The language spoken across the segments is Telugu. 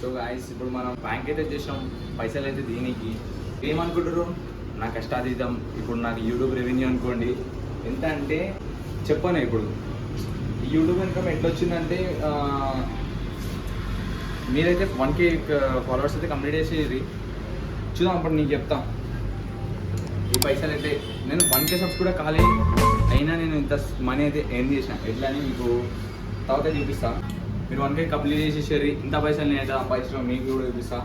సో గాయస్ ఇప్పుడు మనం బ్యాంక్ అయితే చేసాం, పైసలు అయితే దీనికి ఏమనుకుంటారు, నా కష్టాతీతం. ఇప్పుడు నాకు యూట్యూబ్ రెవెన్యూ అనుకోండి ఎంత అంటే చెప్పను. ఇప్పుడు ఈ యూట్యూబ్ ఇన్కమ్ ఎట్లా వచ్చిందంటే మీరైతే 1K ఫాలోవర్స్ అయితే కంప్లీట్ చేసేది చూద్దాం. అప్పుడు నీకు చెప్తా ఈ పైసలు అయితే నేను 1K సబ్స్ కూడా కాలే అయినా నేను ఇంత మనీ అయితే ఎర్న్ చేసిన. ఎట్లా అని మీకు తర్వాత చూపిస్తా. మీరు 1K కంప్లీట్ చేసేసారు, ఇంత పైసలు నేను అయితే సంపాదించడం మీకు కూడా చూపిస్తా.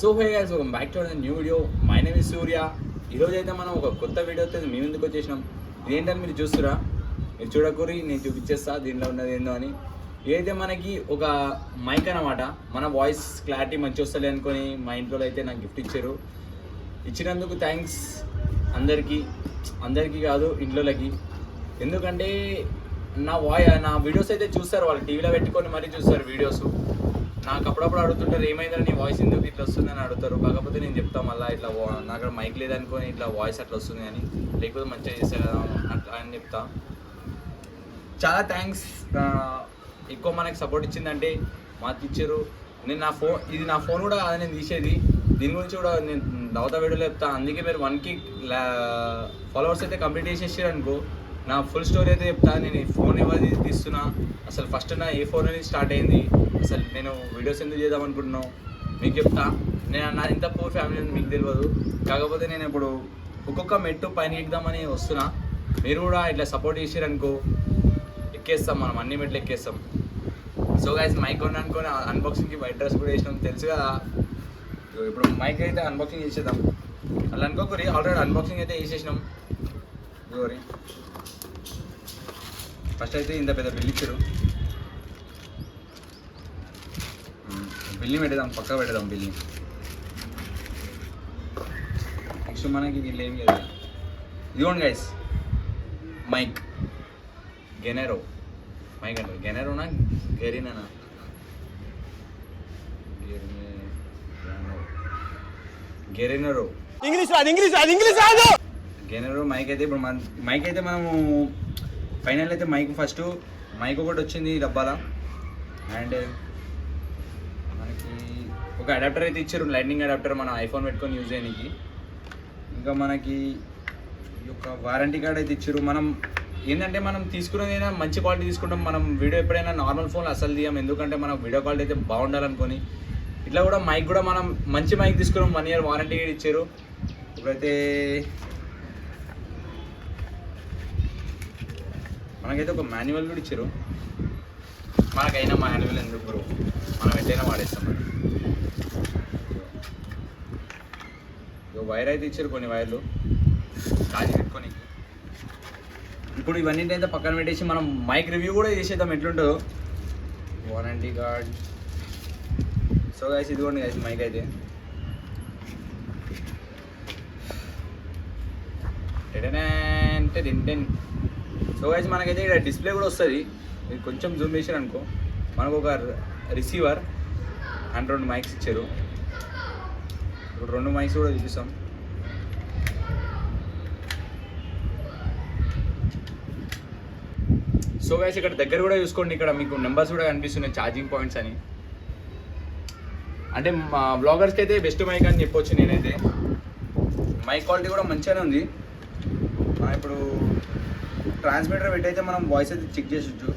So hey guys, welcome back to new video. My name is Surya. ఈరోజు అయితే మనం ఒక కొత్త వీడియో అయితే మేము ఎందుకు వచ్చేసినాం. ఇదేంటని మీరు చూస్తురా, మీరు చూడకూరి నేను చూపించేస్తా దీనిలో ఉన్నది ఏందో అని. ఏదైతే మనకి ఒక మైక్ అన్నమాట, మన వాయిస్ క్లారిటీ మంచి వస్తలే అనుకొని మా ఇంట్లో అయితే నాకు గిఫ్ట్ ఇచ్చారు. ఇచ్చినందుకు థ్యాంక్స్ అందరికీ కాదు ఇంట్లోకి. ఎందుకంటే నా వీడియోస్ అయితే చూస్తారు, వాళ్ళు టీవీలో పెట్టుకొని మరీ చూస్తారు వీడియోస్. నాకు అప్పుడప్పుడు అడుగుతుంటారు ఏమైందని నీ వాయిస్ ఎందుకు ఇట్లా వస్తుందని అడుగుతారు. కాకపోతే నేను చెప్తాను మళ్ళీ ఇట్లా నాకు మైక్ లేదనుకొని ఇట్లా వాయిస్ అట్లా వస్తుంది అని, లేకపోతే మంచిగా చేస్తారు అట్లా అని చెప్తా. చాలా థ్యాంక్స్. ఎక్కువ మనకి సపోర్ట్ ఇచ్చిందంటే మా టీచరు. నేను ఇది నా ఫోన్ కూడా కాదు నేను తీసేది, దీని గురించి కూడా నేను దవత వీడియోలో చెప్తా. అందుకే మీరు 1K ఫాలోవర్స్ అయితే కంప్లీట్ చేసేసారు అనుకో, నా ఫుల్ స్టోరీ అయితే చెప్తా. నేను ఈ ఫోన్ ఎవరు తీస్తున్నా, అసలు ఫస్ట్ నా ఏ ఫోన్ అనేది స్టార్ట్ అయింది, అసలు నేను వీడియోస్ ఎందుకు చేద్దాం అనుకుంటున్నాను మీకు చెప్తా. నా ఇంత పూర్ ఫ్యామిలీ అని మీకు తెలియదు. కాకపోతే నేను ఇప్పుడు ఒక్కొక్క మెట్టు పైన ఎక్కుదామని వస్తున్నా. మీరు కూడా ఇట్లా సపోర్ట్ చేసారనుకో ఎక్కేస్తాం, మనం అన్ని మెట్లు ఎక్కేస్తాం. సో గైస్ మైక్ కొనుక్కొని అన్బాక్సింగ్కి వైట్ డ్రెస్ కూడా వేసినాం తెలుసు కదా. ఇప్పుడు మైక్ అయితే అన్బాక్సింగ్ చేసేద్దాం. అలా అనుకోకరి ఆల్రెడీ అన్బాక్సింగ్ అయితే వేసేసినాం. ఇదిగోరి ఫస్ట్ అయితే ఇంత పెద్ద బిల్ ఇచ్చారు, బిల్ని పెట్టేద్దాం, పక్కా పెట్టేద్దాం బిల్ని. నెక్స్ట్ మనకి దీనిలో ఏం లేదు. ఇదిగోండి గైస్ మైక్ గెనెరో మైక్ అంటారు. గెనెరోనా గెరీనా గెరినరో గెనెరో మైక్ అయితే ఇప్పుడు మైక్ అయితే మనము ఫైనల్ అయితే మైక్ ఒకటి వచ్చింది డబ్బాల. అండ్ మనకి ఒక అడాప్టర్ అయితే ఇచ్చారు, లైట్నింగ్ అడాప్టర్, మన ఐఫోన్ పెట్టుకొని యూజ్ చేయడానికి. ఇంకా మనకి ఈ యొక్క వారంటీ కార్డ్ అయితే ఇచ్చారు. మనం ఏంటంటే మనం తీసుకునేదైనా మంచి క్వాలిటీ తీసుకుంటాం. మనం వీడియో ఎప్పుడైనా నార్మల్ ఫోన్ అసలు తీయం, ఎందుకంటే మనకు వీడియో క్వాలిటీ అయితే బాగుండాలనుకొని. ఇట్లా కూడా మైక్ కూడా మనం మంచి మైక్ తీసుకున్నాం, 1 year వారంటీ కార్డ్ ఇచ్చారు. ఇప్పుడైతే మనకైతే ఒక మాన్యువల్ కూడా ఇచ్చారు. మనకైనా మాన్యువల్ ఎందుకు బ్రో, మనం ఎట్లయినా వాడేస్తాం. వైర్ అయితే ఇచ్చారు, కొన్ని వైర్లు ఛార్జ్ పెట్టుకొని. ఇప్పుడు ఇవన్నీ అయితే పక్కన పెట్టేసి మనం మైక్ రివ్యూ కూడా చేసేద్దాం ఎట్లుంటుందో. Warranty card. సో గైస్ ఇదిగోండి గైస్ మైక్ అయితే. సో గైస్ మనకైతే ఇక్కడ డిస్ప్లే కూడా వస్తుంది. ఇది కొంచెం జూమ్ చేశారు అనుకో, మనకు ఒక రిసీవర్ అండ్ 2 మైక్స్ ఇచ్చారు. ఇప్పుడు 2 మైక్స్ కూడా చూపిస్తాం. సో గైస్ ఇక్కడ దగ్గర కూడా చూసుకోండి, ఇక్కడ మీకు నెంబర్స్ కూడా కనిపిస్తున్నాయి, ఛార్జింగ్ పాయింట్స్ అని. అంటే మా బ్లాగర్స్కి అయితే బెస్ట్ మైక్ అని చెప్పొచ్చు నేనైతే. మైక్ క్వాలిటీ కూడా మంచిగానే ఉంది. ఇప్పుడు ట్రాన్స్మిటర్ పెట్టయితే మనం వాయిస్ అయితే చెక్ చేసొచ్చు.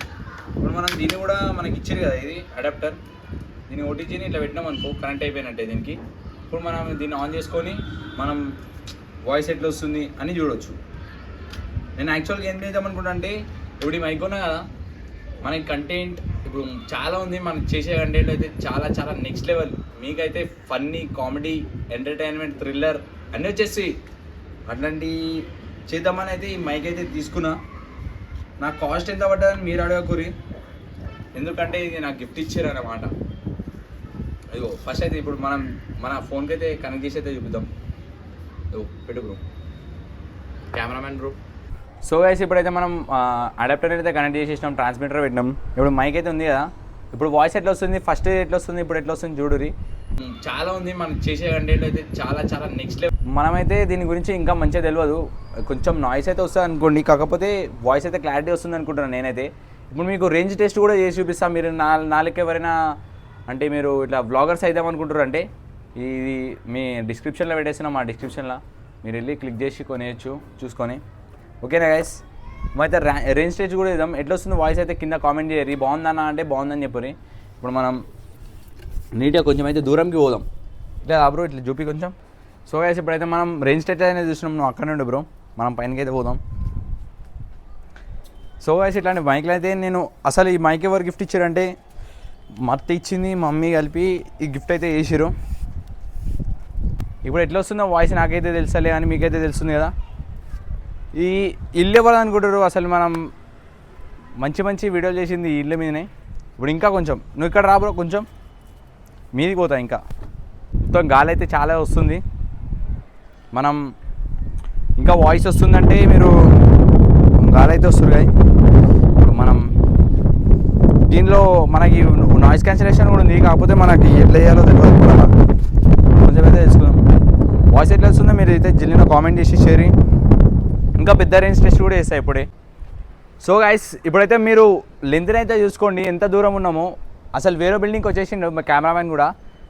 ఇప్పుడు మనం దీన్ని కూడా మనకి ఇచ్చారు కదా, ఇది అడాప్టర్, దీన్ని ఓటీజీని ఇట్లా పెట్టినాం అనుకో కనెక్ట్ అయిపోయినట్టే దీనికి. ఇప్పుడు మనం దీన్ని ఆన్ చేసుకొని మనం వాయిస్ ఎట్లా వస్తుంది అని చూడవచ్చు. నేను యాక్చువల్గా ఏం చేద్దాం అనుకుంటా అంటే, ఇప్పుడు ఈ మైక్ ఉన్నా కదా, మనకి కంటెంట్ ఇప్పుడు చాలా ఉంది. మనకి చేసే కంటెంట్ అయితే చాలా చాలా నెక్స్ట్ లెవెల్. మీకైతే ఫన్నీ, కామెడీ, ఎంటర్టైన్మెంట్, థ్రిల్లర్ అన్నీ వచ్చేసి అట్లాంటి చేద్దామని అయితే ఈ మైక్ అయితే తీసుకున్నా. నా కాస్ట్ ఎంత పడ్డదని మీరు అడగకూరి, ఎందుకంటే ఇది నాకు గిఫ్ట్ ఇచ్చారు అన్నమాట. అయ్యో ఫస్ట్ అయితే ఇప్పుడు మనం మన ఫోన్కి అయితే కనెక్ట్ చేసి అయితే చూపిద్దాం. పెట్టు bro, cameraman bro. So guys ఇప్పుడైతే మనం అడాప్టర్ అయితే కనెక్ట్ చేసేసినాం, ట్రాన్స్మిటర్ పెట్టినాం. ఇప్పుడు మైక్ అయితే ఉంది కదా, ఇప్పుడు వాయిస్ ఎట్లా వస్తుంది, ఫస్ట్ ఎట్లా వస్తుంది, ఇప్పుడు ఎట్లా వస్తుంది చూడురి. చాలా ఉంది మనకి చేసే కంటెంట్ అయితే చాలా చాలా నెక్స్ట్ లెవెల్. మనమైతే దీని గురించి ఇంకా మంచిగా తెలియదు, కొంచెం నాయిస్ అయితే వస్తుంది అనుకోండి, కాకపోతే వాయిస్ అయితే క్లారిటీ వస్తుంది అనుకుంటున్నాను నేనైతే. ఇప్పుడు మీకు రేంజ్ టెస్ట్ కూడా చేసి చూపిస్తాను. మీరు నాలుగు ఎవరైనా అంటే మీరు ఇట్లా బ్లాగర్స్ అయిద్దాం అనుకుంటారు అంటే ఇది మీ డిస్క్రిప్షన్లో పెట్టేసిన మా డిస్క్రిప్షన్లో మీరు వెళ్ళి క్లిక్ చేసి కొనేయచ్చు చూసుకొని. ఓకేనా గైస్, అయితే రేంజ్ టెస్ట్ కూడా ఇద్దాం. ఎట్లా వస్తుంది వాయిస్ అయితే కింద కామెంట్ చేయరు. బాగుందన్నా అంటే బాగుందని చెప్పరు. ఇప్పుడు మనం నీట్గా కొంచెం అయితే దూరంకి పోదాం. ఇట్లా బ్రో ఇట్లా చూపి కొంచెం. సో గైస్ ఇప్పుడైతే మనం రేంజ్ టెస్ట్ అనేది చూసినాం. నువ్వు అక్కడ నుండి బ్రో మనం పైనకి అయితే పోదాం. సో గైస్ ఇట్లాంటి మైక్లు అయితే నేను అసలు ఈ మైక్ ఎవరు గిఫ్ట్ ఇచ్చారంటే మా అత్త ఇచ్చింది, మా మమ్మీ కలిపి ఈ గిఫ్ట్ అయితే చేసిరు. ఇప్పుడు ఎట్లా వస్తుందో వాయిస్ నాకైతే తెలుసలే అని మీకైతే తెలుస్తుంది కదా. ఈ ఇల్లు ఎవరు అనుకుంటారు, అసలు మనం మంచి మంచి వీడియోలు చేసింది ఈ ఇల్లు మీదనే. ఇప్పుడు ఇంకా కొంచెం నువ్వు ఇక్కడ రాబో, కొంచెం మీదికి పోతా. ఇంకా మొత్తం గాలి అయితే చాలా వస్తుంది. మనం ఇంకా వాయిస్ వస్తుందంటే మీరు గాలి అయితే వస్తుంది కదా. ఇప్పుడు మనం దీనిలో మనకి నాయిస్ క్యాన్సిలేషన్ కూడా ఉంది, కాకపోతే మనకి ఎట్లా చేయాలో తెలియదు. కొంచెం అయితే తెలుసుకుందాం. వాయిస్ ఎట్లా వస్తుందో మీరు అయితే జిల్లిన కామెంట్ చేసి షేర్. ఇంకా పెద్ద రేంజ్ టెస్ట్ కూడా చేస్తాయి ఇప్పుడే. సో గైస్ ఇప్పుడైతే మీరు లెంత్ని అయితే చూసుకోండి ఎంత దూరం ఉన్నామో. అసలు వేరే బిల్డింగ్కి వచ్చేసిండు మా కెమెరామ్యాన్ కూడా.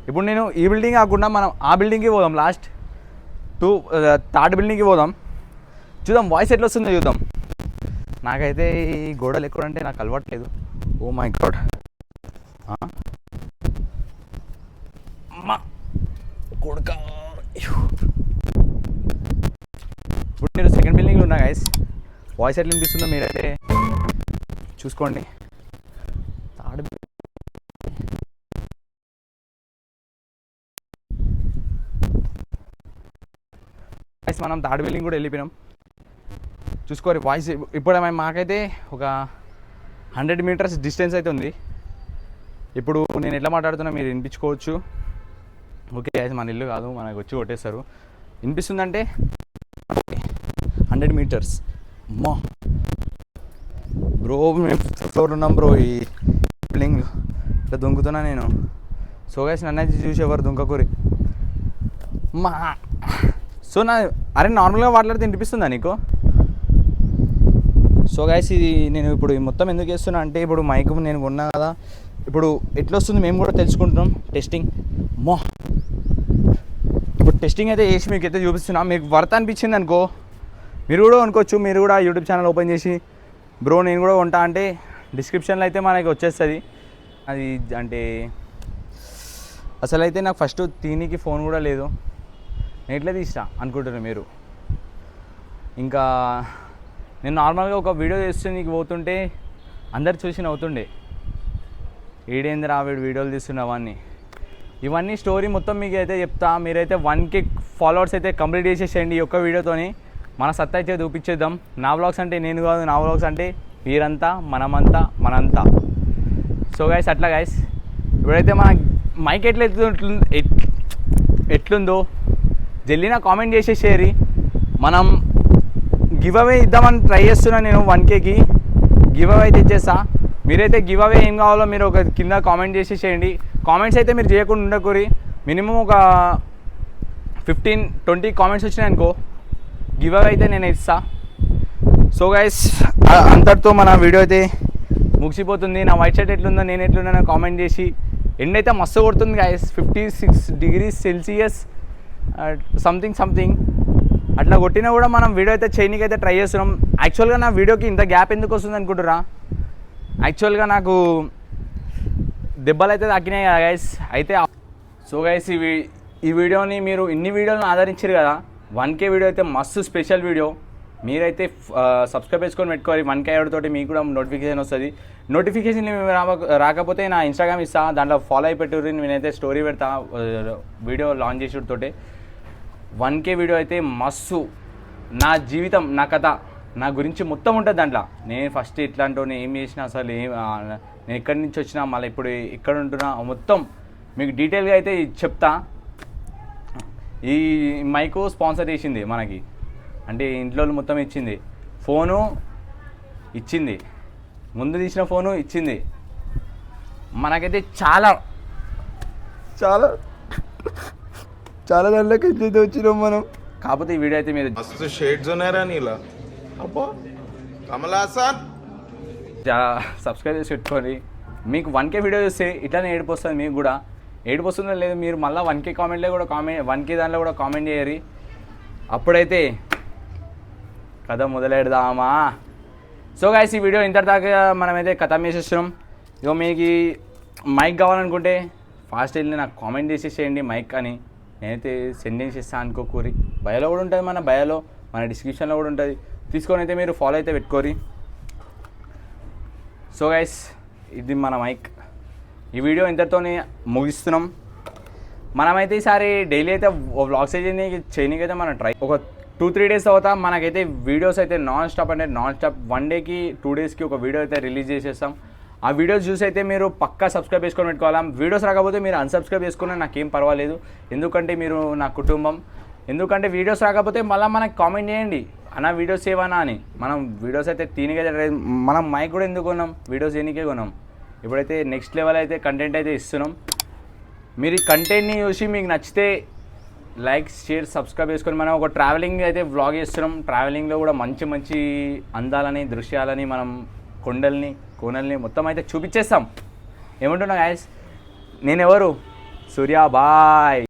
ఇప్పుడు నేను ఈ బిల్డింగ్ కాకుండా మనం ఆ బిల్డింగ్కి పోదాం, లాస్ట్ థర్డ్ బిల్డింగ్కి పోదాం. చూద్దాం వాయిస్ ఎట్లా వస్తుందో చూద్దాం. నాకైతే ఈ గోడలు ఎక్కువంటే నాకు అలవాట్లేదు. ఓ మై గాడ్, కొడుక. ఇప్పుడు మీరు సెకండ్ బిల్డింగ్లో ఉన్నా గైస్. వాయిస్ ఎట్లా వినిపిస్తుందో మీరైతే చూసుకోండి. థర్డ్ గైస్ మనం థర్డ్ బిల్డింగ్ కూడా వెళ్ళిపోయినాం. చూసుకోరు వాయిస్. ఇప్పుడు మాకైతే ఒక 100 మీటర్స్ డిస్టెన్స్ అయితే ఉంది. ఇప్పుడు నేను ఎట్లా మాట్లాడుతున్నా మీరు వినిపించుకోవచ్చు. ఓకే గైస్, మన ఇల్లు కాదు, మనకు వచ్చి కొట్టేస్తారు. వినిపిస్తుందంటే 100 మీటర్స్. అమ్మా బ్రో మేము 5th ఫ్లోర్ ఉన్నాం బ్రో. ఈ బిల్డింగ్ ఇట్లా దొంగతున్నా నేను. సో గైస్ నన్ను చూసి ఎవరు దుంకకూరి మా. సో అరే నార్మల్గా మాట్లాడితే వినిపిస్తుందా నీకు? సో గైస్ ఇది నేను ఇప్పుడు మొత్తం ఎందుకు చేస్తున్నా అంటే ఇప్పుడు మైక్ నేను కొన్నా కదా, ఇప్పుడు ఎట్లా వస్తుంది మేము కూడా తెలుసుకుంటున్నాం. టెస్టింగ్ ఇప్పుడు టెస్టింగ్ అయితే చేసి మీకు అయితే చూపిస్తున్నా. మీకు వర్త్ అనిపించింది అనుకో మీరు కూడా అనుకోవచ్చు. మీరు కూడా యూట్యూబ్ ఛానల్ ఓపెన్ చేసి బ్రో నేను కూడా కొంటా అంటే డిస్క్రిప్షన్లో అయితే మనకి వచ్చేస్తుంది. అది అంటే అసలు అయితే నాకు ఫస్ట్ తీనికి ఫోన్ కూడా లేదు, నేను ఎట్లా తీసినా అనుకుంటున్నారు మీరు. ఇంకా నేను నార్మల్గా ఒక వీడియో చేస్తూ నీకు పోతుంటే అందరు చూసి నవ్వుతుండే, వీడేందిరా వీడు వీడియోలు తీస్తున్నావన్నీ. ఇవన్నీ స్టోరీ మొత్తం మీకు అయితే చెప్తా. మీరైతే 1K ఫాలోవర్స్ అయితే కంప్లీట్ చేసేసేయండి ఈ ఒక్క వీడియోతోని. మన సత్తా అయితే చూపించేద్దాం. నా వ్లాగ్స్ అంటే నేను కాదు, నా వ్లాగ్స్ అంటే మీరంతా, మనమంతా, మనంతా. సో గైస్ అట్లా గైస్ ఇప్పుడైతే మన మైక్ ఎట్లుందో జల్లిన కామెంట్ చేసేసేరి. మనం గివ్ అవే ఇద్దామని ట్రై చేస్తున్నా నేను. 1Kకి గివ్ అవే అయితే ఇచ్చేస్తా. మీరైతే గివ్ అవే ఏం కావాలో మీరు ఒక కింద కామెంట్ చేసేసేయండి. కామెంట్స్ అయితే మీరు చేయకుండా ఉండకూరి. మినిమం ఒక 15-20 కామెంట్స్ వచ్చినాయి అనుకో గివ్ అవే అయితే నేను ఇస్తా. సో గైస్ అంతటితో మన వీడియో అయితే ముగిసిపోతుంది. నా వైట్ షర్ట్ ఎట్లుందో నేను ఎట్లున్నా కామెంట్ చేసి. ఎండ్ అయితే మస్తు కొడుతుంది గైస్, 56 degrees Celsius సంథింగ్ అట్లా కొట్టినా కూడా మనం వీడియో అయితే చేయడానికి అయితే ట్రై చేస్తున్నాం. యాక్చువల్గా నా వీడియోకి ఇంత గ్యాప్ ఎందుకు వస్తుంది అనుకుంటురా, యాక్చువల్గా నాకు దెబ్బలు అయితే తగ్గినాయి కదా గైస్. అయితే సో గైస్ ఈ వీడియోని మీరు ఇన్ని వీడియోలను ఆదరించారు కదా. 1K వీడియో అయితే మస్తు స్పెషల్ వీడియో. మీరైతే సబ్స్క్రైబ్ చేసుకొని పెట్టుకోవాలి. 1K తోటి మీకు కూడా నోటిఫికేషన్ వస్తుంది. నోటిఫికేషన్ రాకపోతే నా ఇన్స్టాగ్రామ్ ఇస్తా, దాంట్లో ఫాలో అయి పెట్టుర్రి. నేనైతే స్టోరీ పెడతా వీడియో లాంచ్ చేసుడితోటి. 1K వీడియో అయితే మస్తు నా జీవితం, నా కథ, నా గురించి మొత్తం ఉంటుంది దాంట్లో. నేను ఫస్ట్ ఇట్లాంటి ఏం చేసినా, అసలు నేను ఎక్కడి నుంచి వచ్చినా, మళ్ళీ ఇప్పుడు ఎక్కడ ఉంటున్నా మొత్తం మీకు డీటెయిల్గా అయితే చెప్తా. ఈ మైకు స్పాన్సర్ చేసింది మనకి, అంటే ఇంట్లో మొత్తం ఇచ్చింది. ఫోను ఇచ్చింది, ముందు తీసిన ఫోను ఇచ్చింది. మనకైతే చాలా చాలా చాలా దాంట్లోకి అయితే వచ్చినాం మనం. కాకపోతే ఈ వీడియో అయితే మీరు మస్తు షేడ్స్ ఉన్నారా నీలా. అబ్బో కమల్ హాసన్ సబ్స్క్రైబ్ చేసి పెట్టుకోండి. మీకు 1K వీడియో చూస్తే ఇట్లానే ఏడుపు వస్తుంది. మీకు కూడా ఏడుపు వస్తుందో లేదు మీరు మళ్ళీ 1K కామెంట్లో కూడా 1K దాంట్లో కూడా కామెంట్ చేయరు. అప్పుడైతే కథ మొదలెడదామా. సో గైస్ ఈ వీడియో ఇంతటిదాకా మనమైతే కథ చేసేస్తున్నాం. ఇగో మీకు మైక్ కావాలనుకుంటే ఫాస్ట్ వెళ్ళి నాకు కామెంట్ చేసేసేయండి మైక్ అని, నేనైతే సెండ్ చేసేస్తాను అనుకోకూరి. బయోలో కూడా ఉంటుంది, మన బయోలో మన డిస్క్రిప్షన్లో కూడా ఉంటుంది, తీసుకొని అయితే మీరు ఫాలో అయితే పెట్టుకోరి. సో గైస్ ఇది మన మైక్. ఈ వీడియో ఇంతటితోనే ముగిస్తున్నాం. మనమైతే ఈసారి డైలీ అయితే వ్లాగ్స్ చేయడానికి అయితే మనం ట్రై ఒక 2-3 డేస్ తర్వాత మనకైతే వీడియోస్ అయితే నాన్ స్టాప్ 1 డేకి 2 డేస్కి ఒక వీడియో అయితే రిలీజ్ చేసేస్తాం. ఆ వీడియోస్ చూసి అయితే మీరు పక్కా సబ్స్క్రైబ్ చేసుకొని పెట్టుకోవాలి. వీడియోస్ రాకపోతే మీరు అన్సబ్స్క్రైబ్ చేసుకున్నా నాకేం పర్వాలేదు, ఎందుకంటే మీరు నా కుటుంబం. ఎందుకంటే వీడియోస్ రాకపోతే మళ్ళీ మనకు కామెంట్ చేయండి అన్న వీడియోస్ ఏవన్నా అని. మనం వీడియోస్ అయితే మనం మైక్ కూడా ఎందుకు కొన్నాం, వీడియోస్ ఏనికే కొన్నాం. ఇప్పుడైతే నెక్స్ట్ లెవెల్ అయితే కంటెంట్ అయితే ఇస్తున్నాం. మీరు ఈ కంటెంట్ని చూసి మీకు నచ్చితే లైక్ షేర్ సబ్స్క్రైబ్ చేసుకొని మనం ఒక ట్రావెలింగ్ అయితే వ్లాగ్ చేస్తున్నాం. ట్రావెలింగ్లో కూడా మంచి మంచి అందాలని దృశ్యాలని మనం కొండల్ని కోనల్ని మొత్తం అయితే చూపించేస్తాం. ఏమంటున్నా గాయస్, నేను ఎవరు సూర్య బాయ్.